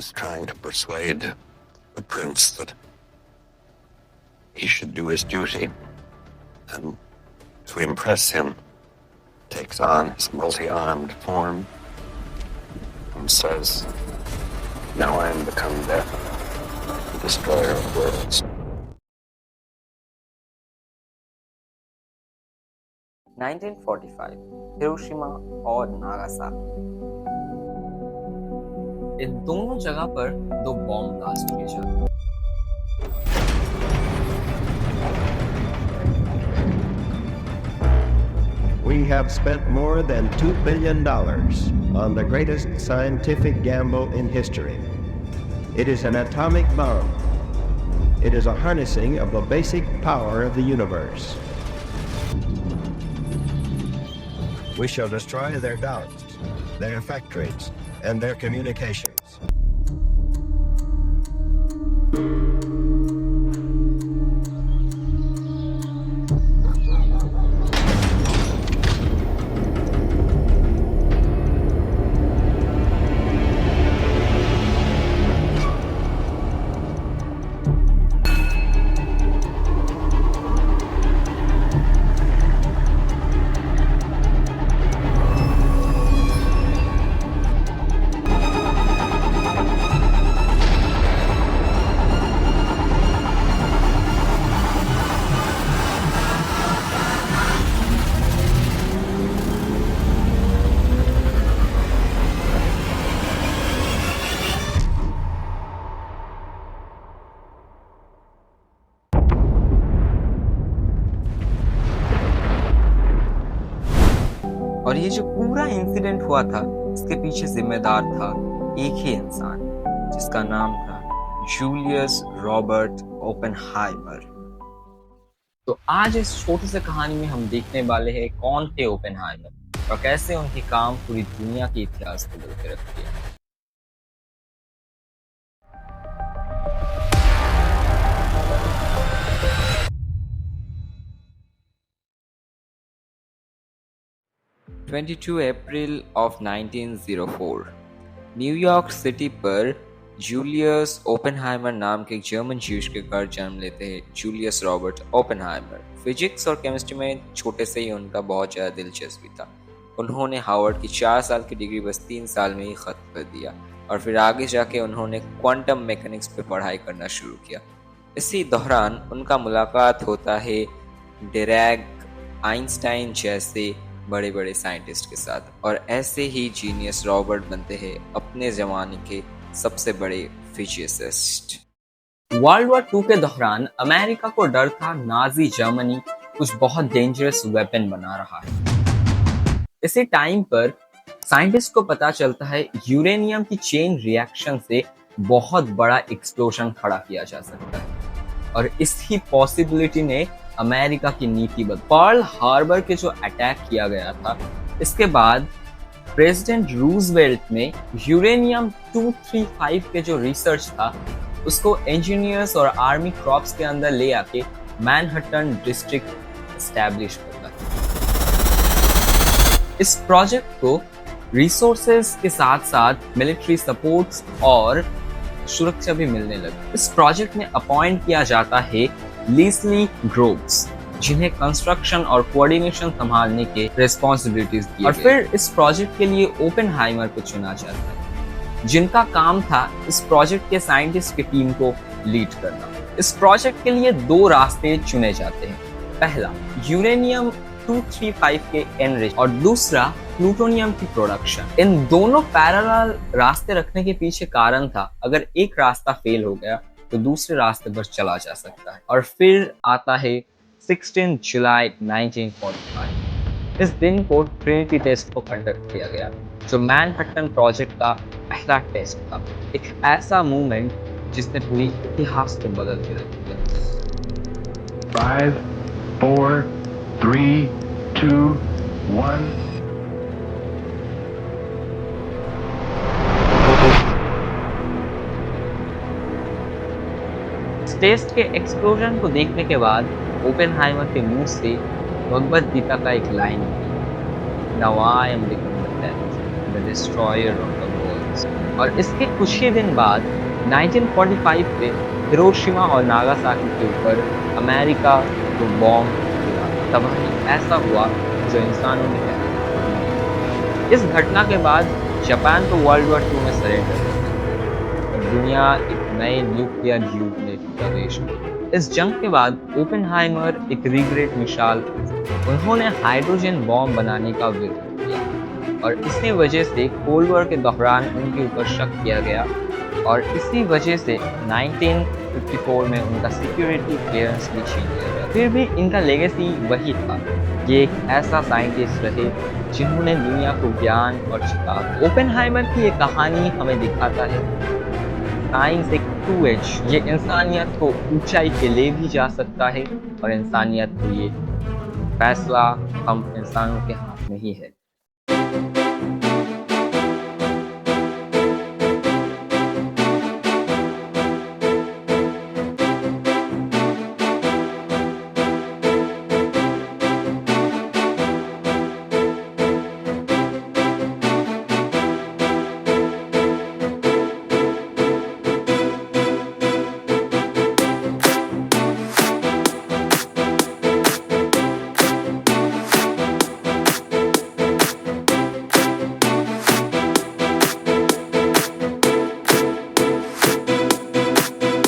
is trying to persuade the prince that he should do his duty, and to impress him, takes on his multi-armed form and says, "Now I am become death, the destroyer of worlds." 1945 Hiroshima और Nagasaki. इन दोनों जगह पर दो bomb blast किए जाते। We have spent more than $2 billion on the greatest scientific gamble in history. It is an atomic bomb. It is a harnessing of the basic power of the universe. We shall destroy their doubts, their factories, and their communications. और ये जो पूरा incident हुआ था, इसके पीछे जिम्मेदार था एक ही इंसान, जिसका नाम था जूलियस रॉबर्ट ओपेनहाइमर। तो आज इस छोटी सी कहानी में हम देखने वाले हैं कौन थे ओपेनहाइमर और कैसे उनके काम पूरी दुनिया के इतिहास को बदल के रख दिया। अप्रैल ऑफ 1904 न्यूयॉर्क सिटी पर जूलियस ओपेनहाइमर नाम के एक जर्मन ज्यूश के घर जन्म लेते हैं जूलियस रॉबर्ट ओपेनहाइमर। फिजिक्स और केमिस्ट्री में छोटे से ही उनका बहुत ज़्यादा दिलचस्पी था। उन्होंने हार्वर्ड की 4 साल की डिग्री बस 3 साल में ही ख़त्म कर दिया और फिर आगे जाके उन्होंने क्वांटम मैकेनिक्स पे पढ़ाई करना शुरू किया। इसी दौरान उनका मुलाकात होता है डिरैक, आइंस्टाइन जैसे बड़े बड़े साइंटिस्ट के साथ और ऐसे ही जीनियस रॉबर्ट बनते हैं अपने ज़माने के सबसे बड़े फिजिसिस्ट। वर्ल्ड वॉर 2 के दौरान अमेरिका को डर था नाजी जर्मनी कुछ बहुत डेंजरस वेपन बना रहा है। इसी टाइम पर साइंटिस्ट को पता चलता है यूरेनियम की चेन रिएक्शन से बहुत बड़ा एक्सप्लोजन खड़ा किया जा सकता है और इसी पॉसिबिलिटी ने अमेरिका की नीति बदली। पर्ल हार्बर के जो अटैक किया गया था, इसके बाद प्रेसिडेंट रूजवेल्ट ने यूरेनियम 235 के जो रिसर्च था उसको इंजीनियर्स और आर्मी क्रॉप्स के अंदर ले आके मैनहट्टन डिस्ट्रिक्ट एस्टैब्लिश करता है। इस प्रोजेक्ट को रिसोर्सेज के साथ साथ मिलिट्री सपोर्ट्स और सुरक्षा भी मिलने लगी। इस प्रोजेक्ट में अपॉइंट किया जाता है लीस्ली ग्रोव्स, जिन्हें कंस्ट्रक्शन और कोऑर्डिनेशन संभालने के रिस्पॉन्सिबिलिटीज दी और फिर इस प्रोजेक्ट के लिए ओपेनहाइमर को चुना जाता है, जिनका काम था इस प्रोजेक्ट के साइंटिस्ट की टीम को लीड करना। इस प्रोजेक्ट के लिए 2 रास्ते चुने जाते हैं। पहला यूरेनियम 235 के एनरिच और दूसरा प्लूटोनियम की प्रोडक्शन। इन दोनों पैरेलल रास्ते रखने के पीछे कारण था अगर एक रास्ता फेल हो गया तो दूसरे रास्ते पर चला जा सकता है। और फिर आता है 16 जुलाई 1945। इस दिन को ट्रिनिटी टेस्ट को कंडक्ट किया गया, जो मैनहट्टन प्रोजेक्ट का पहला टेस्ट था। एक ऐसा मूवमेंट जिसने पूरी इतिहास को बदल के रख दिया। 5, 4, 3, 2, 1 टेस्ट के एक्सप्लोजन को देखने के बाद ओपेनहाइमर के मुंह से भगवद गीता का एक लाइन थी, now I am become the death, the destroyer of the worlds. और इसके कुछ ही दिन बाद 1945 में हिरोशिमा और नागासाकी के ऊपर अमेरिका को बॉम्ब गिरा। तबाही ऐसा हुआ जो इंसानों ने कहा। इस घटना के बाद जापान तो वर्ल्ड वॉर 2 में सरेंडर कर गया और दुनिया एक नए न्यूक्लियर युग में प्रवेश की। इस जंग के बाद ओपेनहाइमर एक रिग्रेट मिसाल, उन्होंने हाइड्रोजन बॉम्ब बनाने का विरोध किया और इसी वजह से कोल्ड वॉर के दौरान उनके ऊपर शक किया गया और इसी वजह से 1954 में उनका सिक्योरिटी क्लियरेंस भी छीन लिया गया। फिर भी इनका लेगेसी वही था, ये एक ऐसा साइंटिस्ट रहे जिन्होंने दुनिया को ज्ञान और चिताब। ओपेनहाइमर की ये कहानी हमें दिखाता है साइंस एक टू एज, ये इंसानियत को ऊंचाई पे ले भी जा सकता है और इंसानियत को ये फैसला हम इंसानों के हाथ में ही है।